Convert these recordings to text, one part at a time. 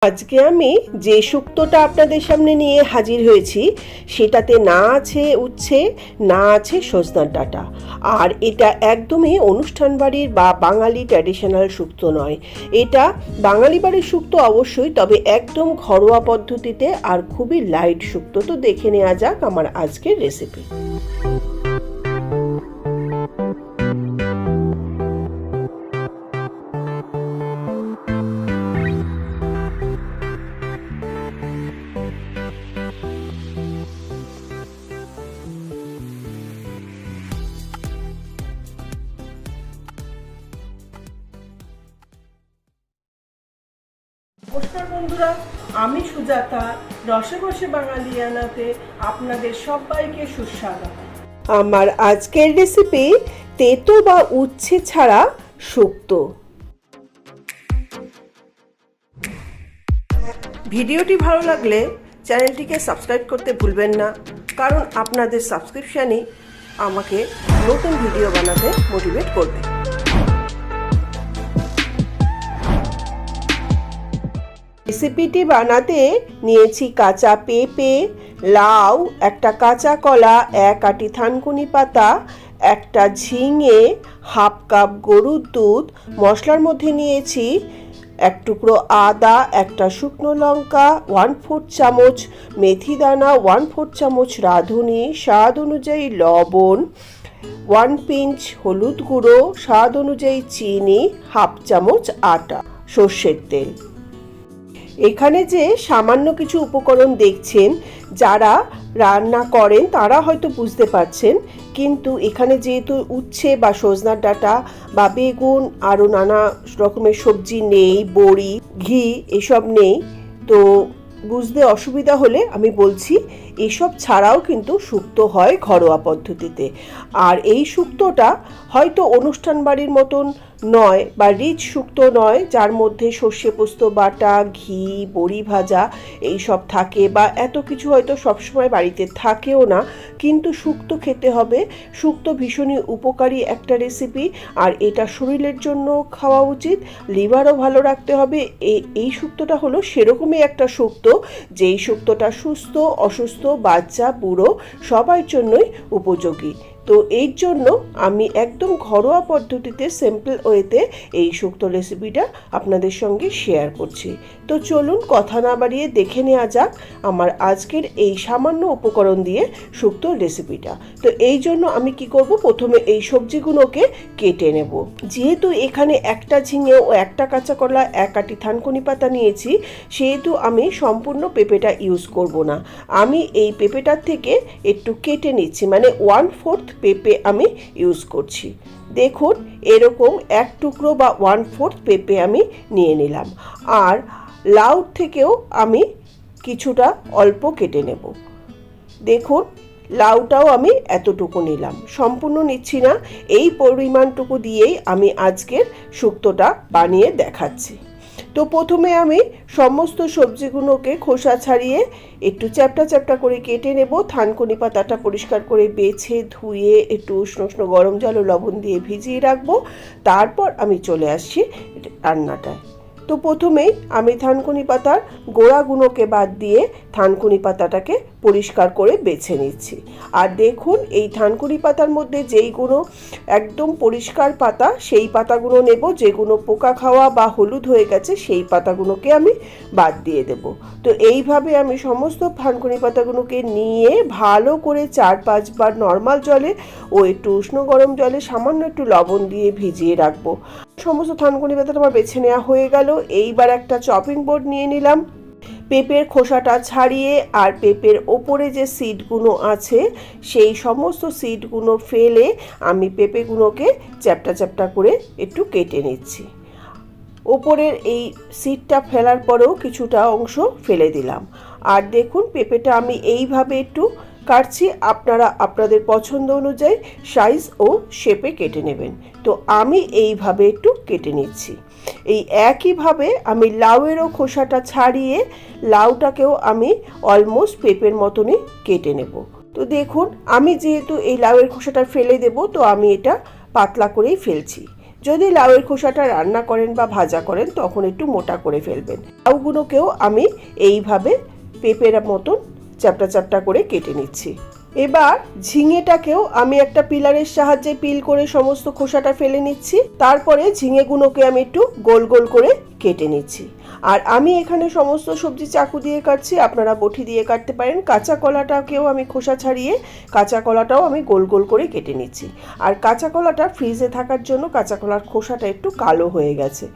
আজকে আমি যে শুক্তোটা আপনাদের সামনে নিয়ে হাজির হয়েছি সেটাতে না আছে উচ্ছে, না আছে সজনার ডাঁটা। আর এটা একদমই অনুষ্ঠান বাড়ির বা বাঙালি ট্র্যাডিশনাল শুক্তো নয়। এটা বাঙালি বাড়ির শুক্তো অবশ্যই, তবে একদম ঘরোয়া পদ্ধতিতে আর খুবই লাইট শুক্তো। তো দেখে নেওয়া যাক আমার আজকের রেসিপি। নমস্কার বন্ধুরা, আমি সুজাতা, রসে বসে বাঙালিয়ানাতে আপনাদের সবাইকে সুস্বাগত। আমার আজকের রেসিপি তেতো বা উচ্ছে ছাড়া শুক্তো। ভিডিওটি ভালো লাগলে চ্যানেলটিকে সাবস্ক্রাইব করতে ভুলবেন না, কারণ আপনাদের সাবস্ক্রিপশনই আমাকে নতুন ভিডিও বানাতে মোটিভেট করবে। রেসিপিটি বানাতে নিয়েছি কাঁচা পেঁপে, লাউ, একটা কাঁচা কলা, এক আটি থানকুনি পাতা, একটা ঝিঙে, হাফ কাপ গরুর দুধ। মশলার মধ্যে নিয়েছি এক টুকরো আদা, একটা শুকনো লঙ্কা, 1/4 চামচ মেথি দানা, 1/4 চামচ রাঁধুনি, স্বাদ অনুযায়ী লবণ, 1 পিঞ্চ হলুদ গুঁড়ো, স্বাদ অনুযায়ী চিনি, হাফ চামচ আটা, সর্ষের তেল। এখানে যে সামান্য কিছু উপকরণ দেখছেন, যারা রান্না করেন তারা হয়তো বুঝতে পারছেন, কিন্তু এখানে যেহেতু উচ্ছে বা সজনার ডাঁটা বা বেগুন আরও নানা রকমের সবজি নেই, বড়ি, ঘি এসব নেই, তো বুঝতে অসুবিধা হলে আমি বলছি এসব ছাড়াও কিন্তু শুক্তো হয় ঘরোয়া পদ্ধতিতে। আর এই শুক্তোটা হয়তো অনুষ্ঠান বাড়ির মতন নয় বা রিচ শুক্তো নয়, যার মধ্যে সর্ষে পোস্ত বাটা, ঘি, বড়ি ভাজা এইসব থাকে, বা এত কিছু হয়তো সবসময় বাড়িতে থাকেও না, কিন্তু শুক্তো খেতে হবে। শুক্তো ভীষণই উপকারী একটা রেসিপি, আর এটা শরীরের জন্য খাওয়া উচিত, লিভারও ভালো রাখতে হবে। এই শুক্তোটা হলো সেরকমই একটা শুক্তো, যেই শুক্তোটা সুস্থ অসুস্থ বাচ্চা বুড়ো সবার জন্যই উপযোগী। তো এর জন্য আমি একদম ঘরোয়া পদ্ধতিতে সিম্পল ওয়েতে এই শুক্তো রেসিপিটা আপনাদের সঙ্গে শেয়ার করছি। তো চলুন কথা না বাড়িয়ে দেখে নেওয়া যাক আমার আজকের এই সামান্য উপকরণ দিয়ে শুক্তোর রেসিপিটা। তো এই জন্য আমি কি করব, প্রথমে এই সবজিগুলোকে কেটে নেব। যেহেতু এখানে একটা ঝিঙে ও একটা কাঁচা কলা, এক আটি থানকুনি পাতা নিয়েছি, সেহেতু আমি সম্পূর্ণ পেঁপেটা ইউজ করব না। আমি এই পেঁপেটার থেকে একটু কেটে নিচ্ছি, মানে 1/4 পেঁপে আমি ইউজ করছি। দেখুন এরকম এক টুকরো বা 1/4 পেঁপে আমি নিয়ে নিলাম। আর লাউ থেকেও আমি কিছুটা অল্প কেটে নেব। দেখুন লাউটাও আমি এতটুকু নিলাম, সম্পূর্ণ নিচ্ছি না, এই পরিমাণটুকু দিয়েই আমি আজকের শুক্তোটা বানিয়ে দেখাচ্ছি। তো প্রথমে আমি সমস্ত সবজিগুলোকে খোসা ছাড়িয়ে একটু চ্যাপটা চ্যাপটা করে কেটে নেব। থানকুনি পাতাটা পরিষ্কার করে বেছে ধুয়ে একটু উষ্ণ উষ্ণ গরম জল ও লবণ দিয়ে ভিজিয়ে রাখবো। তারপর আমি চলে আসছি রান্নাটায়। তো প্রথমেই আমি থানকুনি পাতার গোড়াগুলোকে বাদ দিয়ে থানকুনি পাতাটাকে পরিষ্কার করে বেছে নিচ্ছি। আর দেখুন এই থানকুনি পাতার মধ্যে যেইগুলো একদম পরিষ্কার পাতা সেই পাতাগুলো নেব, যেগুলো পোকা খাওয়া বা হলুদ হয়ে গেছে সেই পাতাগুলোকে আমি বাদ দিয়ে দেব। তো এইভাবে আমি সমস্ত থানকুনি পাতাগুলোকে নিয়ে ভালো করে 4-5 বার নর্মাল জলে ও একটু উষ্ণ গরম জলে সামান্য একটু লবণ দিয়ে ভিজিয়ে রাখবো। সমস্ত থানকুনি পাতাটা আমার বেছে নেওয়া হয়ে গেল। এইবার একটা চপিং বোর্ড নিয়ে নিলাম, পেঁপের খোসাটা ছাড়িয়ে আর পেঁপের ওপরে যে সিডগুলো আছে সেই সমস্ত সিডগুলো ফেলে আমি পেঁপেগুলোকে চ্যাপটা চ্যাপটা করে একটু কেটে নিচ্ছি। ওপরের এই সিডটা ফেলার পরেও কিছুটা অংশ ফেলে দিলাম। আর দেখুন পেঁপেটা আমি এইভাবে একটু কাটছি, আপনারা আপনাদের পছন্দ অনুযায়ী সাইজ ও শেপে কেটে নেবেন। তো আমি এইভাবে একটু কেটে নিচ্ছি। এই একইভাবে আমি লাউয়েরও খোসাটা ছাড়িয়ে লাউটাকেও আমি অলমোস্ট পেঁপের মতনই কেটে নেব। তো দেখুন আমি যেহেতু এই লাউয়ের খোসাটা ফেলে দেব, তো আমি এটা পাতলা করেই ফেলছি। যদি লাউয়ের খোসাটা রান্না করেন বা ভাজা করেন তখন একটু মোটা করে ফেলবেন। লাউগুলোকেও আমি এইভাবে পেঁপের মতন চ্যাপটা চ্যাপটা করে কেটে নিচ্ছি। এবার ঝিঙেটাকেও আমি একটা পিলারের সাহায্যে পিল করে সমস্ত খোসাটা ফেলে নিচ্ছি। তারপরে ঝিঙেগুলোকে আমি একটু গোল গোল করে কেটে নিচ্ছি। আর আমি এখানে সমস্ত সবজি চাকু দিয়ে কাটছি, আপনারা বটি দিয়ে কাটতে পারেন। কাঁচা কলাটাকেও আমি খোসা ছাড়িয়ে কাঁচা কলাটাও আমি গোল গোল করে কেটে নিচ্ছি। আর কাঁচা কলাটা ফ্রিজে থাকার জন্য কাঁচা কলার খোসাটা একটু কালো হয়ে গেছে।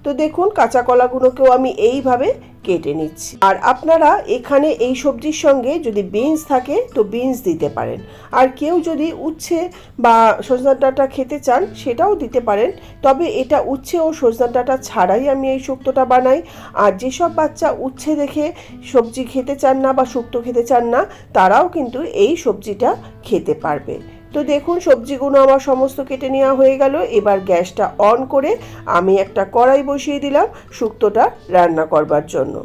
তো দেখুন কাঁচা কলাগুলোকেও আমি এইভাবে কেটে নিচ্ছি। আর আপনারা এখানে এই সবজির সঙ্গে যদি বিনস থাকে তো বিনস দিতে পারেন। আর কেউ যদি উচ্ছে বা সজনা ডাঁটা খেতে চান সেটাও দিতে পারেন। তবে এটা উচ্ছে ও সজনা ডাঁটা ছাড়াই আমি এই শুক্তোটা বানাই। আর যেসব বাচ্চা উচ্ছে দেখে সবজি খেতে চান না বা শুক্তো খেতে চান না, তারাও কিন্তু এই সবজিটা খেতে পারবে। তো দেখুন সবজিগুলো আমার সমস্ত কেটে নেওয়া হয়ে গেল। এবার গ্যাসটা অন করে আমি একটা কড়াই বসিয়ে দিলাম শুক্তোটা রান্না করবার জন্য।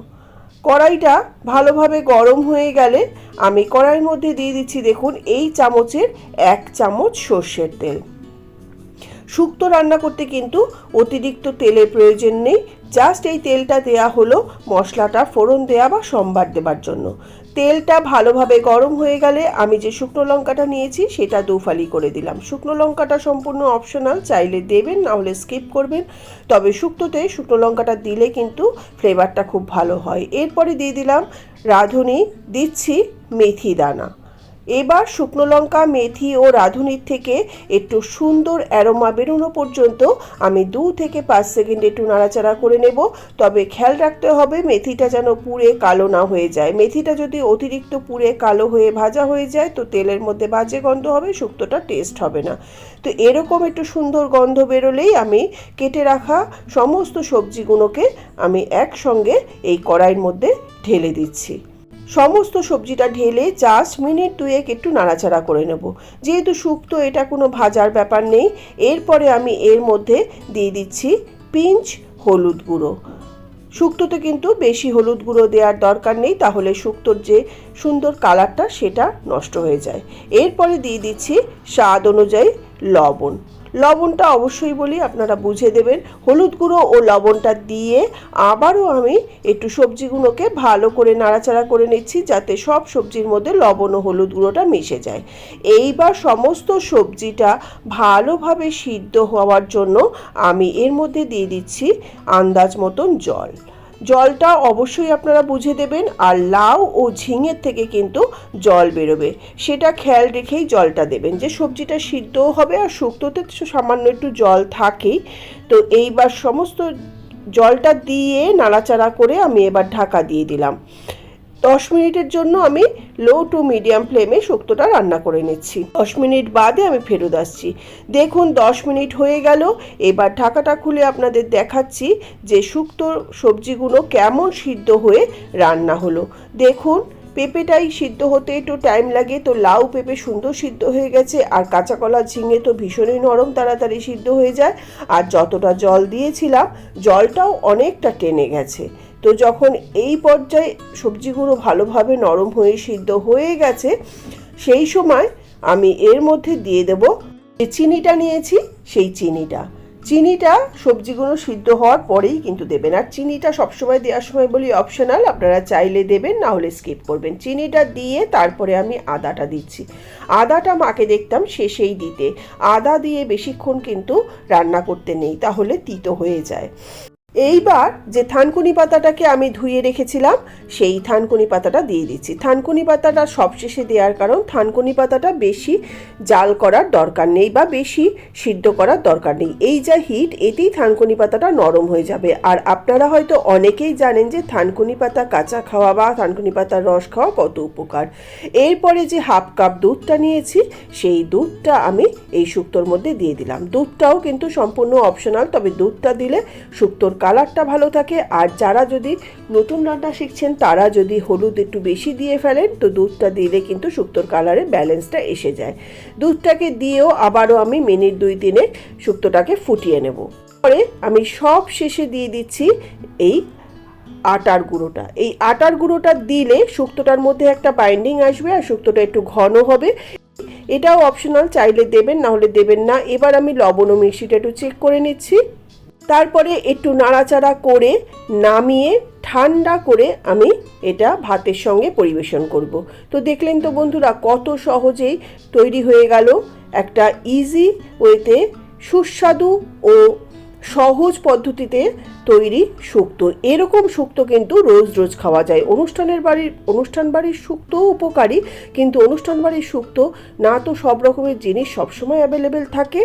কড়াইটা ভালোভাবে গরম হয়ে গেলে আমি কড়াইয়ের মধ্যে দিয়ে দিচ্ছি দেখুন এই চামচের 1 চামচ সর্ষের তেল। শুক্তো রান্না করতে কিন্তু অতিরিক্ত তেলের প্রয়োজন নেই, জাস্ট এই তেলটা দেয়া হলো মশলাটা ফোড়ন দেয়া বা সম্বার দেবার জন্য। তেলটা ভালোভাবে গরম হয়ে গেলে আমি যে শুকনো লঙ্কাটা নিয়েছি সেটা 2 ফালি করে দিলাম। শুকনো লঙ্কাটা সম্পূর্ণ অপশনাল, চাইলে দেবেন না হলে স্কিপ করবেন। তবে শুক্তোতে শুকনো লঙ্কাটা দিলে কিন্তু ফ্লেভারটা খুব ভালো হয়। এরপরে দিয়ে দিলাম রাঁধুনি, দিচ্ছি মেথি দানা। এবার শুকনো লঙ্কা, মেথি ও রাঁধুনির থেকে একটু সুন্দর অ্যারোমা বেরোনো পর্যন্ত আমি 2 থেকে 5 সেকেন্ড একটু নাড়াচাড়া করে নেব। তবে খেয়াল রাখতে হবে মেথিটা যেন পুড়ে কালো না হয়ে যায়। মেথিটা যদি অতিরিক্ত পুড়ে কালো হয়ে ভাজা হয়ে যায় তো তেলের মধ্যে বাজে গন্ধ হবে, শুক্তোটা টেস্ট হবে না। তো এরকম একটু সুন্দর গন্ধ বেরোলেই আমি কেটে রাখা সমস্ত সবজিগুলোকে আমি একসঙ্গে এই কড়াইয়ের মধ্যে ঢেলে দিচ্ছি। সমস্ত সবজিটা ঢেলে জাস্ট মিনিট 2 একটু নাড়াচাড়া করে নেব। যেহেতু শুক্তো এটা কোনো ভাজার ব্যাপার নেই। এরপরে আমি এর মধ্যে দিয়ে দিচ্ছি পিঞ্চ হলুদ গুঁড়ো। শুক্তোতে কিন্তু বেশি হলুদ গুঁড়ো দেওয়ার দরকার নেই, তাহলে শুক্তোর যে সুন্দর কালারটা সেটা নষ্ট হয়ে যায়। এরপরে দিয়ে দিচ্ছি স্বাদ অনুযায়ী লবণ। লবণটা অবশ্যই বলি আপনারা বুঝে দেবেন। হলুদ গুঁড়ো ও লবণটা দিয়ে আবারও আমি একটু সবজিগুলোকে ভালো করে নাড়াচাড়া করে নিচ্ছি যাতে সব সবজির মধ্যে লবণ ও হলুদ গুঁড়োটা মিশে যায়। এইবার সমস্ত সবজিটা ভালোভাবে সিদ্ধ হওয়ার জন্য আমি এর মধ্যে দিয়ে দিচ্ছি আন্দাজ মতন জল। জলটা অবশ্যই আপনারা বুঝে দেবেন। আর লাউ ও ঝিঙের থেকে কিন্তু জল বেরোবে, সেটা খেয়াল রেখেই জলটা দেবেন যে সবজিটা সিদ্ধও হবে আর শুক্তোতে সামান্য একটু জল থাকেই। তো এইবার সমস্ত জলটা দিয়ে নাড়াচাড়া করে আমি এবার ঢাকা দিয়ে দিলাম। 10 মিনিটের জন্য আমি লো টু মিডিয়াম ফ্লেমে শুক্তোটা রান্না করে নিচ্ছি। 10 মিনিট বাদে আমি ফেরত আসছি। দেখুন 10 মিনিট হয়ে গেল। এবার ঢাকাটা খুলে আপনাদের দেখাচ্ছি যে শুক্তোর সবজিগুলো কেমন সিদ্ধ হয়ে রান্না হলো। দেখুন পেঁপেটাই সিদ্ধ হতে একটু টাইম লাগে, তো লাউ পেঁপে সুন্দর সিদ্ধ হয়ে গেছে। আর কাঁচা কলা ঝিঙে তো ভীষণই নরম, তাড়াতাড়ি সিদ্ধ হয়ে যায়। আর যতটা জল দিয়েছিলাম জলটাও অনেকটা টেনে গেছে। তো যখন এই পর্যায়ে সবজিগুলো ভালোভাবে নরম হয়ে সিদ্ধ হয়ে গেছে সেই সময় আমি এর মধ্যে দিয়ে দেব যে চিনিটা নিয়েছি সেই চিনিটা সবজিগুলো সিদ্ধ হওয়ার পরেই কিন্তু দেবেন। আর চিনিটা সবসময় দেওয়ার সময় বলি অপশনাল, আপনারা চাইলে দেবেন না হলে স্কিপ করবেন। চিনিটা দিয়ে তারপরে আমি আদাটা দিচ্ছি। আদাটা মাকে দেখতাম শেষেই দিতে। আদা দিয়ে বেশিক্ষণ কিন্তু রান্না করতে নেই, তাহলে তিতো হয়ে যায়। এইবার যে থানকুনি পাতাটাকে আমি ধুয়ে রেখেছিলাম সেই থানকুনি পাতাটা দিয়ে দিচ্ছি। থানকুনি পাতাটা সবশেষে দেওয়ার কারণ থানকুনি পাতাটা বেশি জাল করার দরকার নেই বা বেশি সিদ্ধ করার দরকার নেই। এই যা হিট এতেই থানকুনি পাতাটা নরম হয়ে যাবে। আর আপনারা হয়তো অনেকেই জানেন যে থানকুনি পাতা কাঁচা খাওয়া বা থানকুনি পাতার রস খাওয়া কত উপকার। এরপরে যে হাফ কাপ দুধটা নিয়েছি সেই দুধটা আমি এই শুক্তোর মধ্যে দিয়ে দিলাম। দুধটাও কিন্তু সম্পূর্ণ অপশনাল, তবে দুধটা দিলে শুক্তোর কালারটা ভালো থাকে। আর যারা যদি নতুন রান্না শিখছেন তারা যদি হলুদ একটু বেশি দিয়ে ফেলেন তো দুধটা দিলে কিন্তু শুক্তোর কালারে ব্যালেন্সটা এসে যায়। দুধটাকে দিয়েও আবারও আমি মিনিট 2-3 শুক্তোটাকে ফুটিয়ে নেব। পরে আমি সব শেষে দিয়ে দিচ্ছি এই আটার গুঁড়োটা। এই আটার গুঁড়োটা দিলে শুক্তোটার মধ্যে একটা বাইন্ডিং আসবে আর শুক্তোটা একটু ঘন হবে। এটাও অপশনাল, চাইলে দেবেন না হলে দেবেন না। এবার আমি লবণ ও মিষ্টিটা একটু চেক করে নিচ্ছি। তারপরে একটু নাড়াচাড়া করে নামিয়ে ঠান্ডা করে আমি এটা ভাতের সঙ্গে পরিবেশন করব। তো দেখলেন তো বন্ধুরা, কত সহজেই তৈরি হয়ে গেল একটা ইজি ওয়েতে সুস্বাদু ও সহজ পদ্ধতিতে তৈরি শুক্তো। এরকম শুক্তো কিন্তু রোজ রোজ খাওয়া যায়। অনুষ্ঠান বাড়ির শুক্তোও উপকারী, কিন্তু অনুষ্ঠান বাড়ির শুক্তো না তো সব রকমের জিনিস সবসময় অ্যাভেলেবেল থাকে,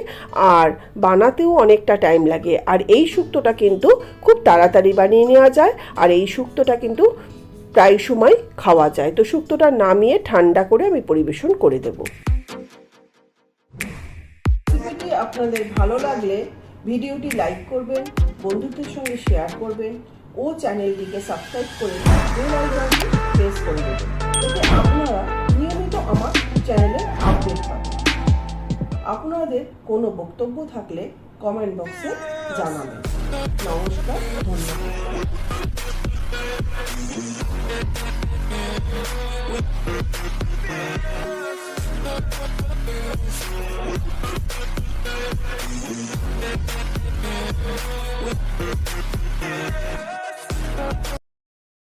আর বানাতেও অনেকটা টাইম লাগে। আর এই শুক্তোটা কিন্তু খুব তাড়াতাড়ি বানিয়ে নেওয়া যায়, আর এই শুক্তোটা কিন্তু প্রায় সময় খাওয়া যায়। তো শুক্তোটা নামিয়ে ঠান্ডা করে আমি পরিবেশন করে দেব। রেসিপিটি আপনাদের ভালো লাগলে ভিডিওটি লাইক করবেন, বন্ধুদের সঙ্গে শেয়ার করবেন ও চ্যানেলটিকে সাবস্ক্রাইব করে বেল আইকনটি প্রেস করে দেবেন, এতে আপনারা নিয়মিত আমার চ্যানেলের আপডেট পাবেন। আপনাদের কোনো বক্তব্য থাকলে কমেন্ট বক্সে জানাবেন। নমস্কার, ধন্যবাদ।